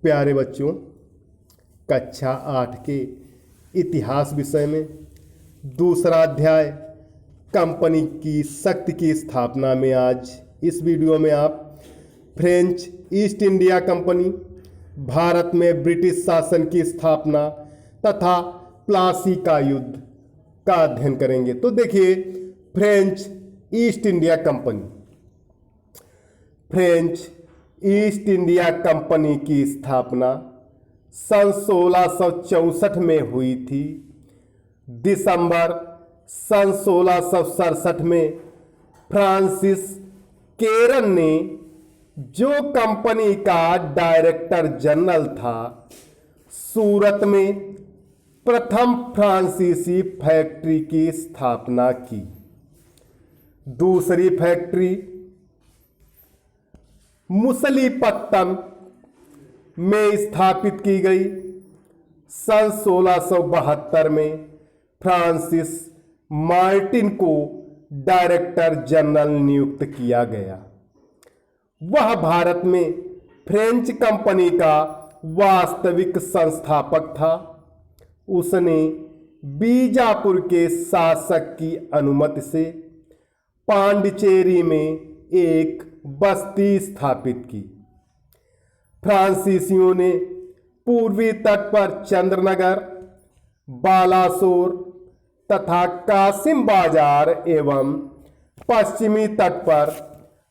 प्यारे बच्चों, कक्षा 8 के इतिहास विषय में दूसरा अध्याय कंपनी की शक्ति की स्थापना में आज इस वीडियो में आप French east India company, Bharat में ब्रिटिश शासन की स्थापना तथा प्लासी का युद्ध का अध्ययन करेंगे। तो देखिए, French east India company, French east India company की स्थापना सन 1664 में हुई थी। दिसंबर सन 1667 में फ्रांसिस केरन ने, जो कंपनी का डायरेक्टर जनरल था, सूरत में प्रथम फ्रांसीसी फैक्ट्री की स्थापना की। दूसरी फैक्ट्री मुसलीपट्टनम में स्थापित की गई। सन 1672 में फ्रांसिस मार्टिन को डायरेक्टर जनरल नियुक्त किया गया। वह भारत में फ्रेंच कंपनी का वास्तविक संस्थापक था। उसने बीजापुर के शासक की अनुमति से पांडिचेरी में एक बस्ती स्थापित की। फ्रांसीसियों ने पूर्वी तट पर चंद्रनगर, बालासोर तथा कासिम बाजार एवं पश्चिमी तट पर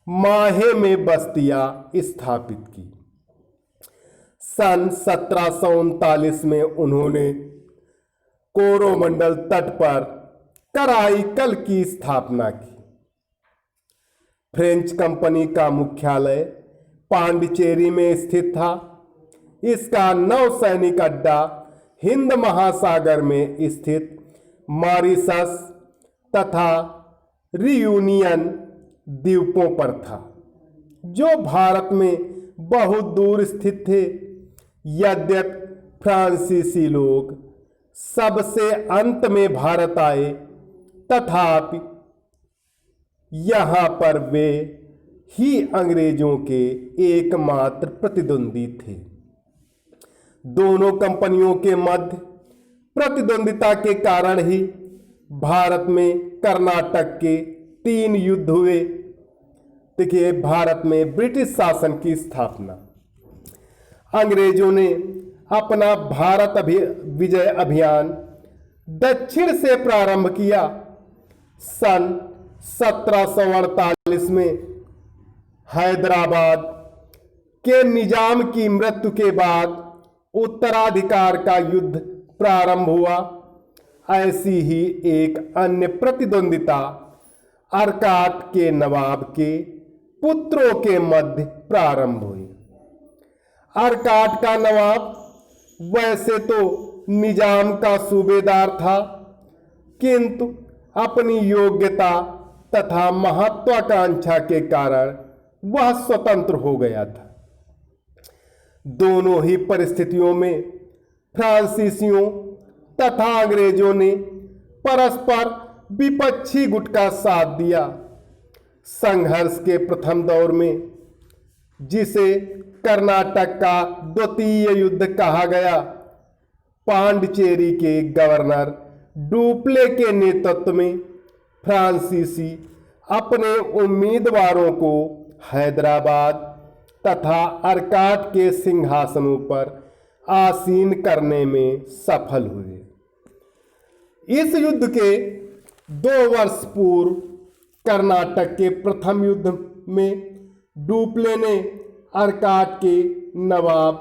माहे में बस्तियां स्थापित की। सन 1739 में उन्होंने कोरोमंडल तट पर कराईकल की स्थापना की। फ्रेंच कंपनी का मुख्यालय पांडिचेरी में स्थित था। इसका नौसैनिक अड्डा हिंद महासागर में स्थित मॉरिशस तथा रियूनियन द्वीपों पर था, जो भारत में बहुत दूर स्थित थे। यद्यपि फ्रांसीसी लोग सबसे अंत में भारत आए, तथापि यहां पर वे ही अंग्रेजों के एकमात्र प्रतिद्वंदी थे। दोनों कंपनियों के मध्य प्रतिद्वंदिता के कारण ही भारत में कर्नाटक के 3 युद्ध हुए। देखिए, भारत में ब्रिटिश शासन की स्थापना, अंग्रेजों ने अपना भारत विजय अभियान दक्षिण से प्रारंभ किया। सन 1748 में हैदराबाद के निजाम की मृत्यु के बाद उत्तराधिकार का युद्ध प्रारंभ हुआ। ऐसी ही एक अन्य प्रतिद्वंदिता अर्काट के नवाब के पुत्रों के मध्य प्रारंभ हुई। अर्काट का नवाब वैसे तो निजाम का सूबेदार था, किंतु अपनी योग्यता तथा महत्वाकांक्षा के कारण वह स्वतंत्र हो गया था। दोनों ही परिस्थितियों में फ्रांसीसियों तथा अंग्रेजों ने परस्पर विपक्षी गुट का साथ दिया। संघर्ष के प्रथम दौर में, जिसे कर्नाटक का द्वितीय युद्ध कहा गया, पांडिचेरी के गवर्नर डुप्ले के नेतृत्व में फ्रांसीसी अपने उम्मीदवारों को हैदराबाद तथा अर्काट के सिंहासनों पर आसीन करने में सफल हुए। इस युद्ध के 2 वर्ष पूर्व कर्नाटक के प्रथम युद्ध में डुप्ले ने अर्काट के नवाब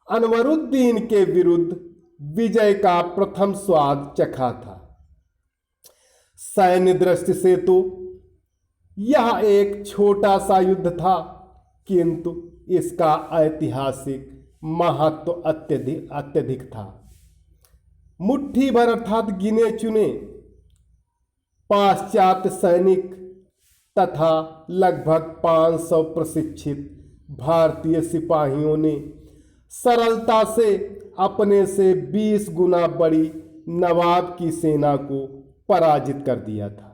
अनवरुद्दीन के विरुद्ध विजय का प्रथम स्वाद चखा था। सैन्य दृष्टि से तो यह एक छोटा सा युद्ध था, किंतु इसका ऐतिहासिक महत्व अत्यधिक था। मुट्ठी भर अर्थात गिने चुने पाश्चात्य सैनिक तथा लगभग 500 प्रशिक्षित भारतीय सिपाहियों ने सरलता से अपने से 20 गुना बड़ी नवाब की सेना को पराजित कर दिया था।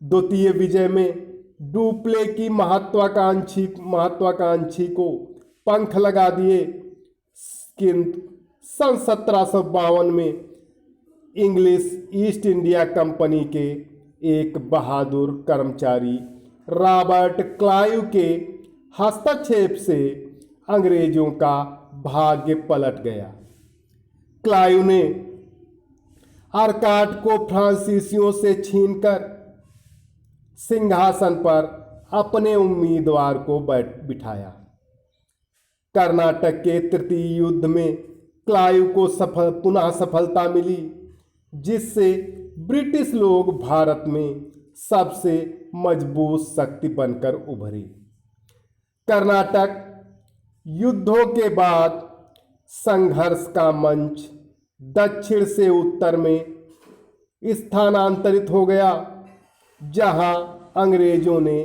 द्वितीय विजय में डुप्ले की महत्वाकांक्षी को पंख लगा दिए। किंतु सन 1752 में इंग्लिश ईस्ट इंडिया कंपनी के एक बहादुर कर्मचारी रॉबर्ट क्लाइव के हस्तक्षेप से अंग्रेजों का भाग्य पलट गया। क्लाइव ने आर्काट को फ्रांसीसियों से छीनकर सिंहासन पर अपने उम्मीदवार को बिठाया। कर्नाटक के तृतीय युद्ध में क्लाइव को पुनः सफलता मिली, जिससे ब्रिटिश लोग भारत में सबसे मजबूत शक्ति बनकर उभरे। कर्नाटक युद्धों के बाद संघर्ष का मंच दक्षिण से उत्तर में स्थानांतरित हो गया, जहां अंग्रेजों ने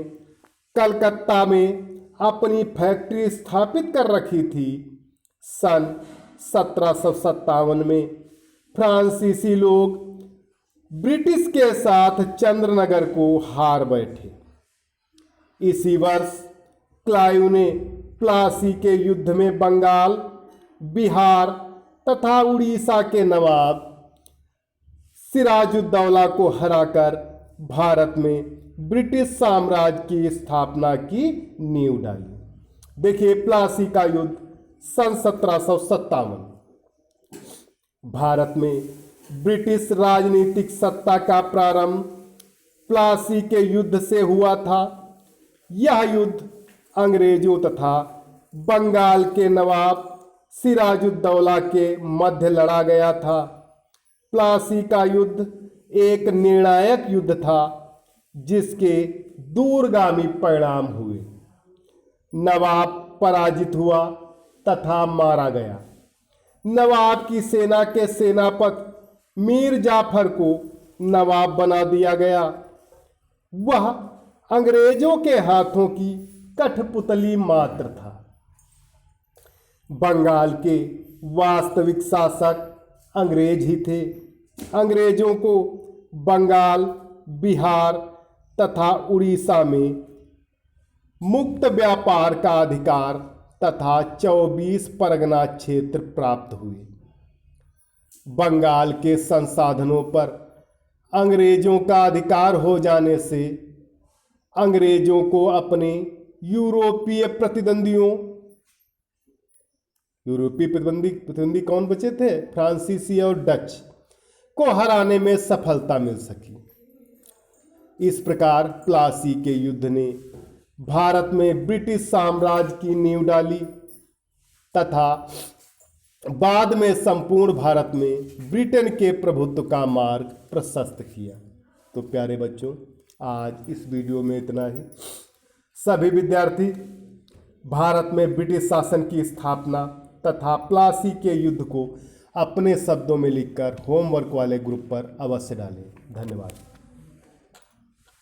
कलकत्ता में अपनी फैक्ट्री स्थापित कर रखी थी। सन 1757 में फ्रांसीसी लोग ब्रिटिश के साथ चंद्रनगर को हार बैठे। इसी वर्ष क्लाइव ने प्लासी के युद्ध में बंगाल, बिहार तथा उड़ीसा के नवाब सिराजुद्दौला को हराकर भारत में ब्रिटिश साम्राज्य की स्थापना की नींव डाली। देखिए, प्लासी का युद्ध सन 1757। भारत में ब्रिटिश राजनीतिक सत्ता का प्रारंभ प्लासी के युद्ध से हुआ था। यह युद्ध अंग्रेजों तथा बंगाल के नवाब सिराजुद्दौला के मध्य लड़ा गया था। प्लासी का युद्ध एक निर्णायक युद्ध था, जिसके दूरगामी परिणाम हुए। नवाब पराजित हुआ तथा मारा गया। नवाब की सेना के सेनापति मीर जाफर को नवाब बना दिया गया। वह अंग्रेजों के हाथों की कठपुतली मात्र था। बंगाल के वास्तविक शासक अंग्रेज ही थे। अंग्रेजों को बंगाल, बिहार तथा उड़ीसा में मुक्त व्यापार का अधिकार तथा 24 परगना क्षेत्र प्राप्त हुए। बंगाल के संसाधनों पर अंग्रेजों का अधिकार हो जाने से अंग्रेजों को अपने यूरोपीय प्रतिद्वंदी कौन बचे थे? फ्रांसीसी और डच को हराने में सफलता मिल सकी। इस प्रकार प्लासी के युद्ध ने भारत में ब्रिटिश साम्राज्य की नींव डाली तथा बाद में संपूर्ण भारत में ब्रिटेन के प्रभुत्व का मार्ग प्रशस्त किया। तो प्यारे बच्चों, आज इस वीडियो में इतना ही। सभी विद्यार्थी भारत में ब्रिटिश शासन की स्थापना तथा प्लासी के युद्ध को अपने शब्दों में लिखकर होमवर्क वाले ग्रुप पर अवश्य डालें। धन्यवाद।